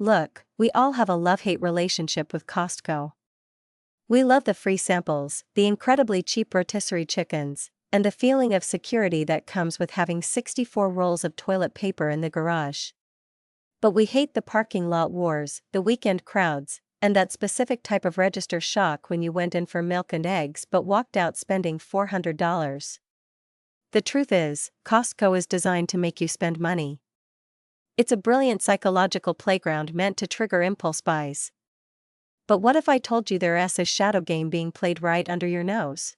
Look, we all have a love-hate relationship with Costco. We love the free samples, the incredibly cheap rotisserie chickens, and the feeling of security that comes with having 64 rolls of toilet paper in the garage. But we hate the parking lot wars, the weekend crowds, and that specific type of register shock when you went in for milk and eggs but walked out spending $400. The truth is, Costco is designed to make you spend money. It's a brilliant psychological playground meant to trigger impulse buys. But what if I told you there's a shadow game being played right under your nose?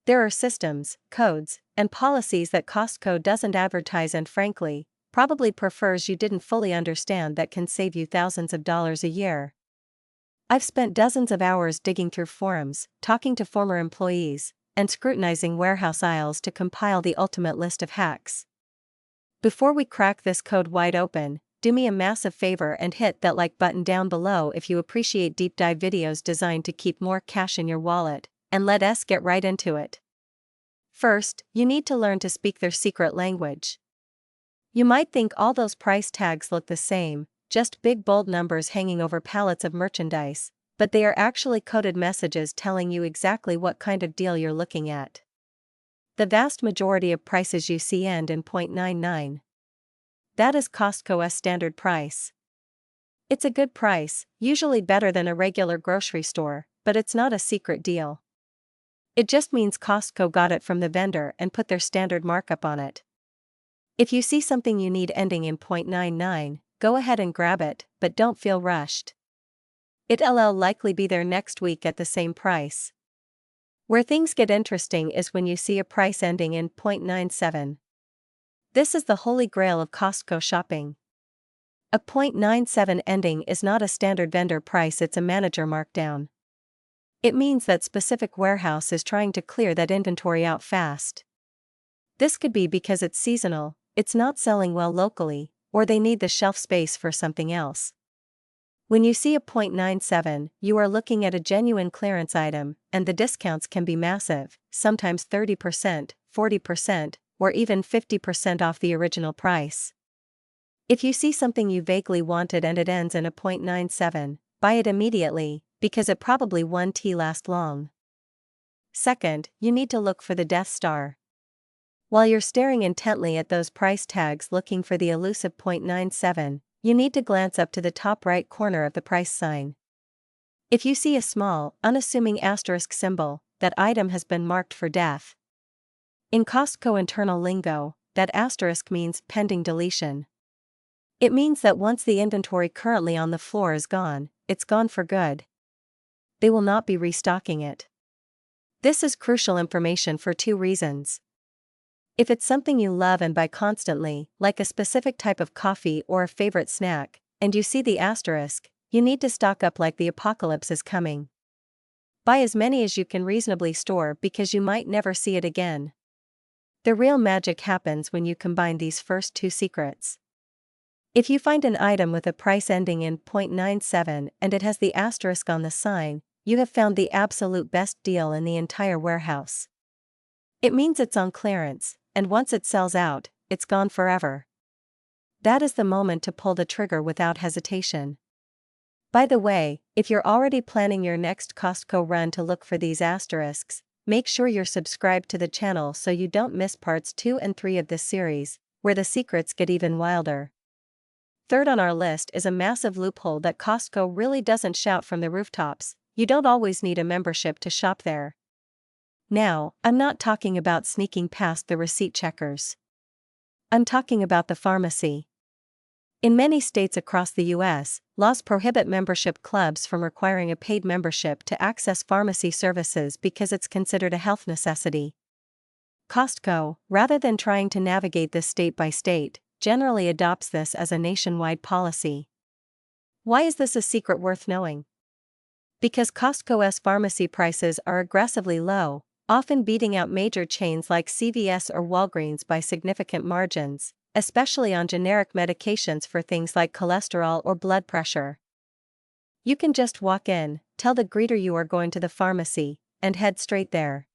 There are systems, codes, and policies that Costco doesn't advertise and frankly, probably prefers you didn't fully understand that can save you thousands of dollars a year. I've spent dozens of hours digging through forums, talking to former employees, and scrutinizing warehouse aisles to compile the ultimate list of hacks. Before we crack this code wide open, do me a massive favor and hit that like button down below if you appreciate deep dive videos designed to keep more cash in your wallet, and let us get right into it. First, you need to learn to speak their secret language. You might think all those price tags look the same, just big bold numbers hanging over pallets of merchandise, but they are actually coded messages telling you exactly what kind of deal you're looking at. The vast majority of prices you see end in .99. That is Costco's standard price. It's a good price, usually better than a regular grocery store, but it's not a secret deal. It just means Costco got it from the vendor and put their standard markup on it. If you see something you need ending in .99, go ahead and grab it, but don't feel rushed. It'll likely be there next week at the same price. Where things get interesting is when you see a price ending in .97. This is the holy grail of Costco shopping. A .97 ending is not a standard vendor price, it's a manager markdown. It means that specific warehouse is trying to clear that inventory out fast. This could be because it's seasonal, it's not selling well locally, or they need the shelf space for something else. When you see a .97, you are looking at a genuine clearance item, and the discounts can be massive, sometimes 30%, 40%, or even 50% off the original price. If you see something you vaguely wanted and it ends in a .97, buy it immediately, because it probably won't last long. Second, you need to look for the Death Star. While you're staring intently at those price tags looking for the elusive .97, you need to glance up to the top right corner of the price sign. If you see a small, unassuming asterisk symbol, that item has been marked for death. In Costco internal lingo, that asterisk means pending deletion. It means that once the inventory currently on the floor is gone, it's gone for good. They will not be restocking it. This is crucial information for two reasons. If it's something you love and buy constantly, like a specific type of coffee or a favorite snack, and you see the asterisk, you need to stock up like the apocalypse is coming. Buy as many as you can reasonably store because you might never see it again. The real magic happens when you combine these first two secrets. If you find an item with a price ending in .97 and it has the asterisk on the sign, you have found the absolute best deal in the entire warehouse. It means it's on clearance, and once it sells out, it's gone forever. That is the moment to pull the trigger without hesitation. By the way, if you're already planning your next Costco run to look for these asterisks, make sure you're subscribed to the channel so you don't miss parts 2 and 3 of this series, where the secrets get even wilder. Third on our list is a massive loophole that Costco really doesn't shout from the rooftops: you don't always need a membership to shop there. Now, I'm not talking about sneaking past the receipt checkers. I'm talking about the pharmacy. In many states across the U.S., laws prohibit membership clubs from requiring a paid membership to access pharmacy services because it's considered a health necessity. Costco, rather than trying to navigate this state by state, generally adopts this as a nationwide policy. Why is this a secret worth knowing? Because Costco's pharmacy prices are aggressively low, often beating out major chains like CVS or Walgreens by significant margins, especially on generic medications for things like cholesterol or blood pressure. You can just walk in, tell the greeter you are going to the pharmacy, and head straight there.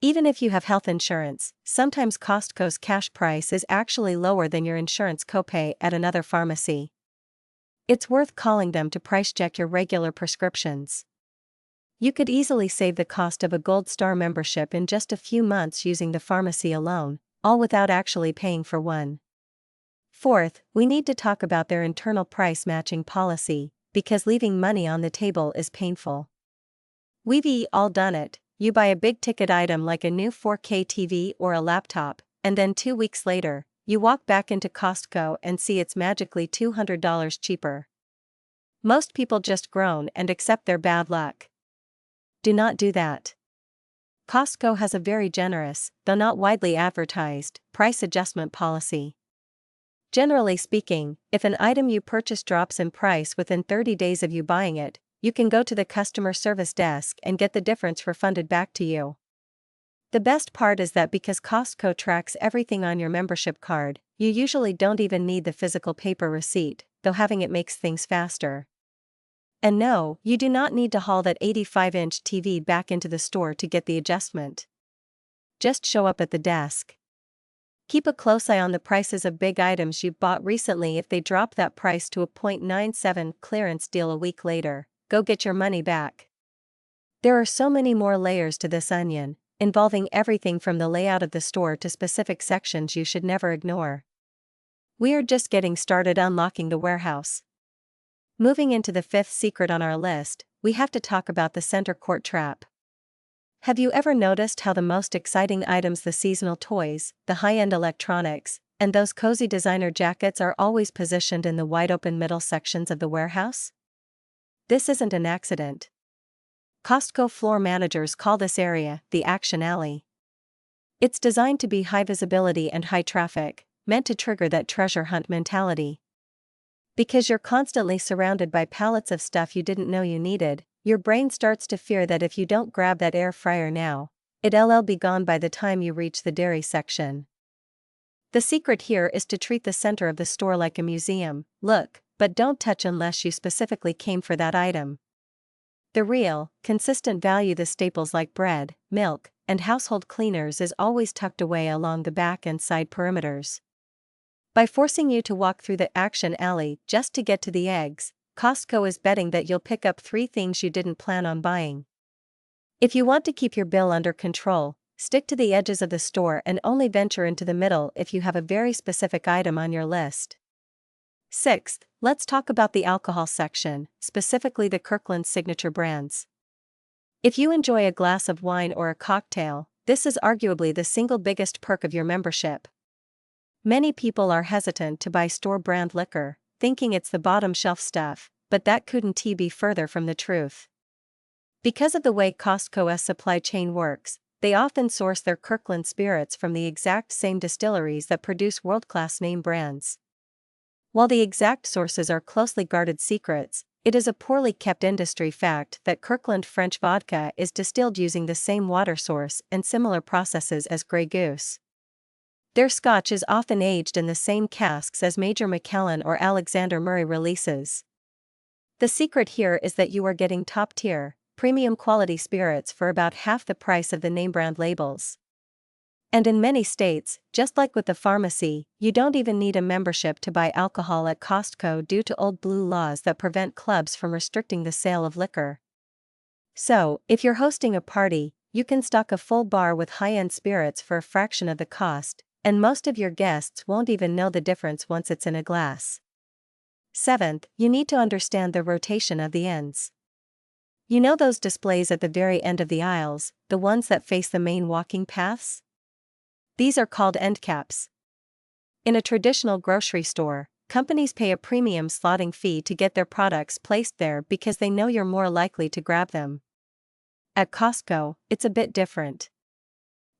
Even if you have health insurance, sometimes Costco's cash price is actually lower than your insurance copay at another pharmacy. It's worth calling them to price check your regular prescriptions. You could easily save the cost of a Gold Star membership in just a few months using the pharmacy alone, all without actually paying for one. Fourth, we need to talk about their internal price matching policy, because leaving money on the table is painful. We've all done it. You buy a big ticket item like a new 4K TV or a laptop, and then 2 weeks later, you walk back into Costco and see it's magically $200 cheaper. Most people just groan and accept their bad luck. Do not do that. Costco has a very generous, though not widely advertised, price adjustment policy. Generally speaking, if an item you purchase drops in price within 30 days of you buying it, you can go to the customer service desk and get the difference refunded back to you. The best part is that because Costco tracks everything on your membership card, you usually don't even need the physical paper receipt, though having it makes things faster. And no, you do not need to haul that 85-inch TV back into the store to get the adjustment. Just show up at the desk. Keep a close eye on the prices of big items you've bought recently. If they drop that price to a .97 clearance deal a week later, go get your money back. There are so many more layers to this onion, involving everything from the layout of the store to specific sections you should never ignore. We are just getting started unlocking the warehouse. Moving into the fifth secret on our list, we have to talk about the center court trap. Have you ever noticed how the most exciting items, the seasonal toys, the high-end electronics, and those cozy designer jackets are always positioned in the wide-open middle sections of the warehouse? This isn't an accident. Costco floor managers call this area the action alley. It's designed to be high visibility and high traffic, meant to trigger that treasure hunt mentality. Because you're constantly surrounded by pallets of stuff you didn't know you needed, your brain starts to fear that if you don't grab that air fryer now, it'll be gone by the time you reach the dairy section. The secret here is to treat the center of the store like a museum. Look, but don't touch unless you specifically came for that item. The real, consistent value, the staples like bread, milk, and household cleaners, is always tucked away along the back and side perimeters. By forcing you to walk through the action alley just to get to the eggs, Costco is betting that you'll pick up 3 things you didn't plan on buying. If you want to keep your bill under control, stick to the edges of the store and only venture into the middle if you have a very specific item on your list. Sixth, let's talk about the alcohol section, specifically the Kirkland Signature brands. If you enjoy a glass of wine or a cocktail, this is arguably the single biggest perk of your membership. Many people are hesitant to buy store brand liquor, thinking it's the bottom shelf stuff, but that couldn't be further from the truth. Because of the way Costco's supply chain works, they often source their Kirkland spirits from the exact same distilleries that produce world-class name brands. While the exact sources are closely guarded secrets, it is a poorly kept industry fact that Kirkland French vodka is distilled using the same water source and similar processes as Grey Goose. Their scotch is often aged in the same casks as Major Macallan or Alexander Murray releases. The secret here is that you are getting top-tier, premium quality spirits for about half the price of the name brand labels. And in many states, just like with the pharmacy, you don't even need a membership to buy alcohol at Costco due to old blue laws that prevent clubs from restricting the sale of liquor. So, if you're hosting a party, you can stock a full bar with high-end spirits for a fraction of the cost, and most of your guests won't even know the difference once it's in a glass. Seventh, you need to understand the rotation of the ends. You know those displays at the very end of the aisles, the ones that face the main walking paths? These are called end caps. In a traditional grocery store, companies pay a premium slotting fee to get their products placed there because they know you're more likely to grab them. At Costco, it's a bit different.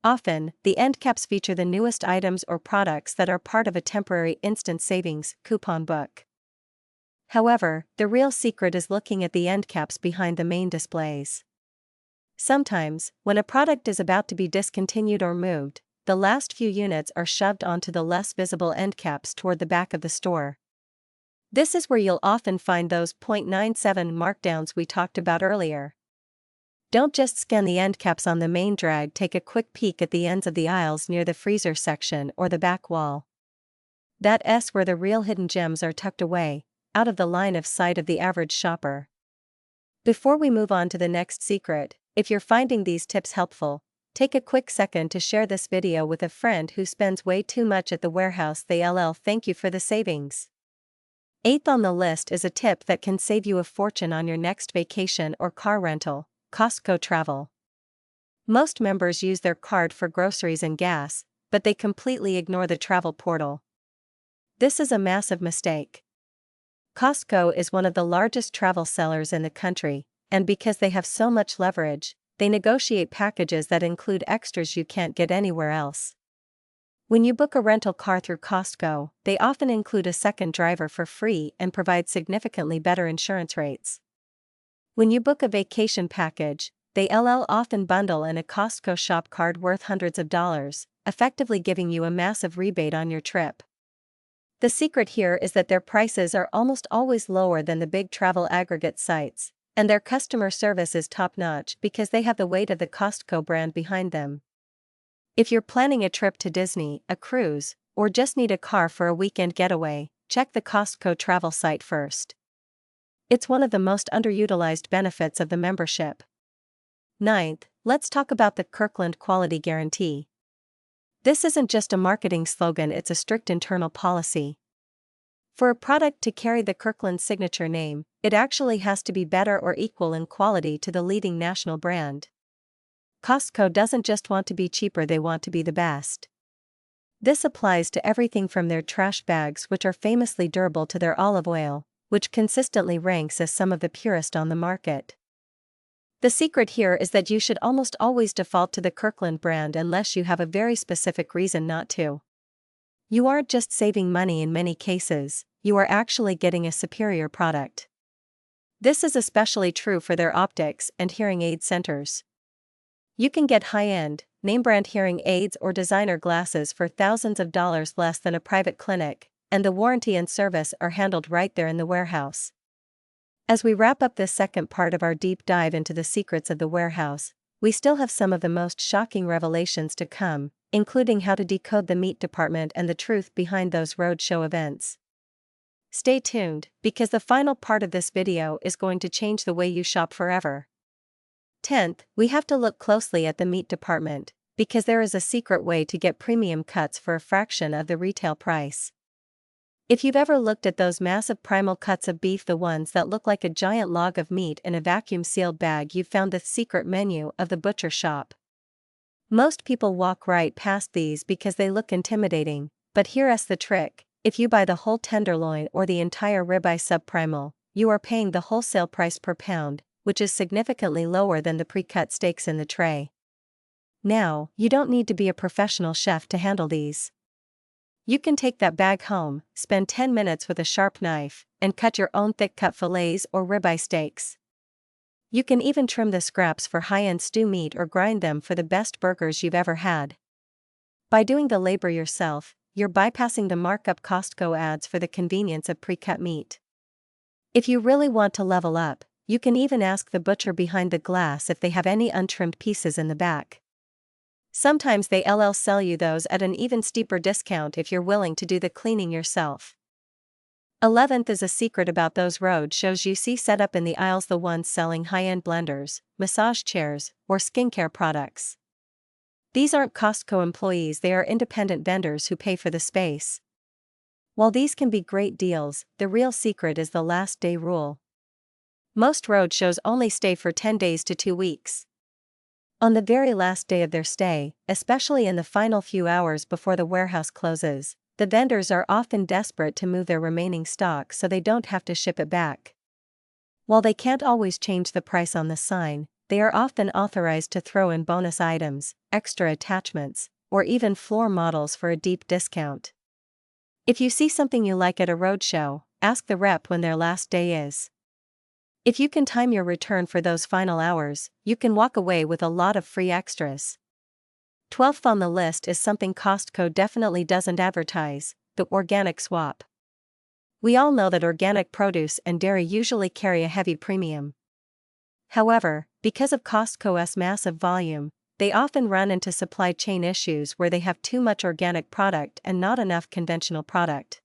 Often, the end caps feature the newest items or products that are part of a temporary instant savings coupon book. However, the real secret is looking at the end caps behind the main displays. Sometimes, when a product is about to be discontinued or moved, the last few units are shoved onto the less visible end caps toward the back of the store. This is where you'll often find those .97 markdowns we talked about earlier. Don't just scan the end caps on the main drag, take a quick peek at the ends of the aisles near the freezer section or the back wall. That's where the real hidden gems are tucked away, out of the line of sight of the average shopper. Before we move on to the next secret, if you're finding these tips helpful, take a quick second to share this video with a friend who spends way too much at the warehouse. Thank you for the savings. 8th on the list is a tip that can save you a fortune on your next vacation or car rental: Costco travel. Most members use their card for groceries and gas, but they completely ignore the travel portal. This is a massive mistake. Costco is one of the largest travel sellers in the country, and because they have so much leverage, they negotiate packages that include extras you can't get anywhere else. When you book a rental car through Costco, they often include a second driver for free and provide significantly better insurance rates. When you book a vacation package, they often bundle in a Costco shop card worth hundreds of dollars, effectively giving you a massive rebate on your trip. The secret here is that their prices are almost always lower than the big travel aggregate sites, and their customer service is top-notch because they have the weight of the Costco brand behind them. If you're planning a trip to Disney, a cruise, or just need a car for a weekend getaway, check the Costco travel site first. It's one of the most underutilized benefits of the membership. 9th, let's talk about the Kirkland Quality Guarantee. This isn't just a marketing slogan, it's a strict internal policy. For a product to carry the Kirkland Signature name, it actually has to be better or equal in quality to the leading national brand. Costco doesn't just want to be cheaper, they want to be the best. This applies to everything from their trash bags, which are famously durable, to their olive oil, which consistently ranks as some of the purest on the market. The secret here is that you should almost always default to the Kirkland brand unless you have a very specific reason not to. You aren't just saving money in many cases, you are actually getting a superior product. This is especially true for their optics and hearing aid centers. You can get high-end, name-brand hearing aids or designer glasses for thousands of dollars less than a private clinic, and the warranty and service are handled right there in the warehouse. As we wrap up this second part of our deep dive into the secrets of the warehouse, we still have some of the most shocking revelations to come, including how to decode the meat department and the truth behind those roadshow events. Stay tuned, because the final part of this video is going to change the way you shop forever. 10th, we have to look closely at the meat department, because there is a secret way to get premium cuts for a fraction of the retail price. If you've ever looked at those massive primal cuts of beef, the ones that look like a giant log of meat in a vacuum-sealed bag, you've found the secret menu of the butcher shop. Most people walk right past these because they look intimidating, but here's the trick: if you buy the whole tenderloin or the entire ribeye subprimal, you are paying the wholesale price per pound, which is significantly lower than the pre-cut steaks in the tray. Now, you don't need to be a professional chef to handle these. You can take that bag home, spend 10 minutes with a sharp knife, and cut your own thick-cut fillets or ribeye steaks. You can even trim the scraps for high-end stew meat or grind them for the best burgers you've ever had. By doing the labor yourself, you're bypassing the markup Costco adds for the convenience of pre-cut meat. If you really want to level up, you can even ask the butcher behind the glass if they have any untrimmed pieces in the back. Sometimes they sell you those at an even steeper discount if you're willing to do the cleaning yourself. 11th is a secret about those road shows you see set up in the aisles, the ones selling high-end blenders, massage chairs, or skincare products. These aren't Costco employees, they are independent vendors who pay for the space. While these can be great deals, the real secret is the last day rule. Most road shows only stay for 10 days to 2 weeks. On the very last day of their stay, especially in the final few hours before the warehouse closes, the vendors are often desperate to move their remaining stock so they don't have to ship it back. While they can't always change the price on the sign, they are often authorized to throw in bonus items, extra attachments, or even floor models for a deep discount. If you see something you like at a roadshow, ask the rep when their last day is. If you can time your return for those final hours, you can walk away with a lot of free extras. 12th on the list is something Costco definitely doesn't advertise: the organic swap. We all know that organic produce and dairy usually carry a heavy premium. However, because of Costco's massive volume, they often run into supply chain issues where they have too much organic product and not enough conventional product.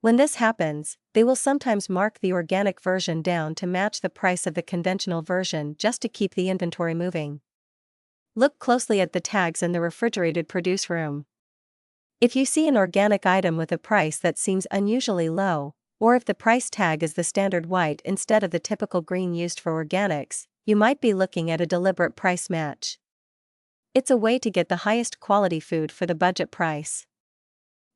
When this happens, They will sometimes mark the organic version down to match the price of the conventional version just to keep the inventory moving. Look closely at the tags in the refrigerated produce room. If you see an organic item with a price that seems unusually low, or if the price tag is the standard white instead of the typical green used for organics, you might be looking at a deliberate price match. It's a way to get the highest quality food for the budget price.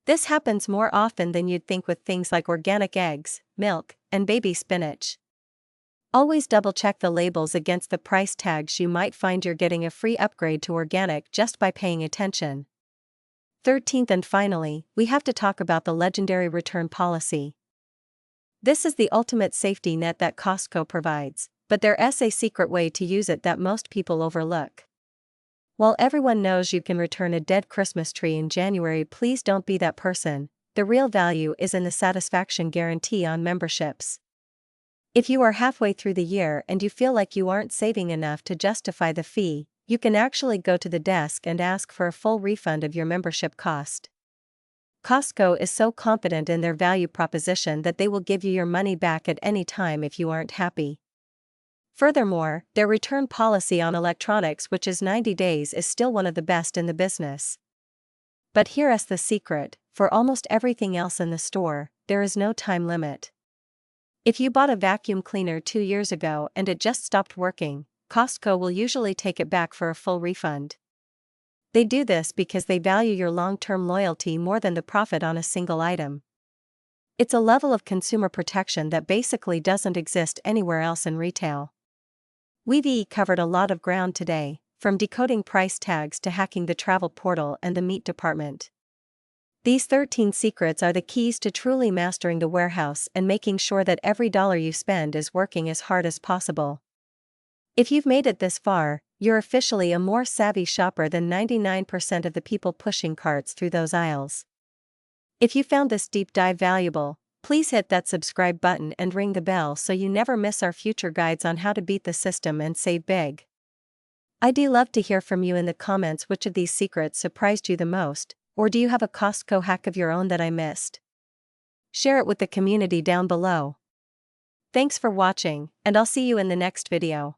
This happens more often than you'd think with things like organic eggs, milk, and baby spinach. Always double-check the labels against the price tags. You might find you're getting a free upgrade to organic just by paying attention. 13th and finally, we have to talk about the legendary return policy. This is the ultimate safety net that Costco provides, but there's a secret way to use it that most people overlook. While everyone knows you can return a dead Christmas tree in January, please don't be that person. The real value is in the satisfaction guarantee on memberships. If you are halfway through the year and you feel like you aren't saving enough to justify the fee, you can actually go to the desk and ask for a full refund of your membership cost. Costco is so confident in their value proposition that they will give you your money back at any time if you aren't happy. Furthermore, their return policy on electronics, which is 90 days, is still one of the best in the business. But here's the secret: for almost everything else in the store, there is no time limit. If you bought a vacuum cleaner 2 years ago and it just stopped working, Costco will usually take it back for a full refund. They do this because they value your long-term loyalty more than the profit on a single item. It's a level of consumer protection that basically doesn't exist anywhere else in retail. We've covered a lot of ground today, from decoding price tags to hacking the travel portal and the meat department. These 13 secrets are the keys to truly mastering the warehouse and making sure that every dollar you spend is working as hard as possible. If you've made it this far, you're officially a more savvy shopper than 99% of the people pushing carts through those aisles. If you found this deep dive valuable, please hit that subscribe button and ring the bell so you never miss our future guides on how to beat the system and save big. I'd love to hear from you in the comments which of these secrets surprised you the most, or do you have a Costco hack of your own that I missed? Share it with the community down below. Thanks for watching, and I'll see you in the next video.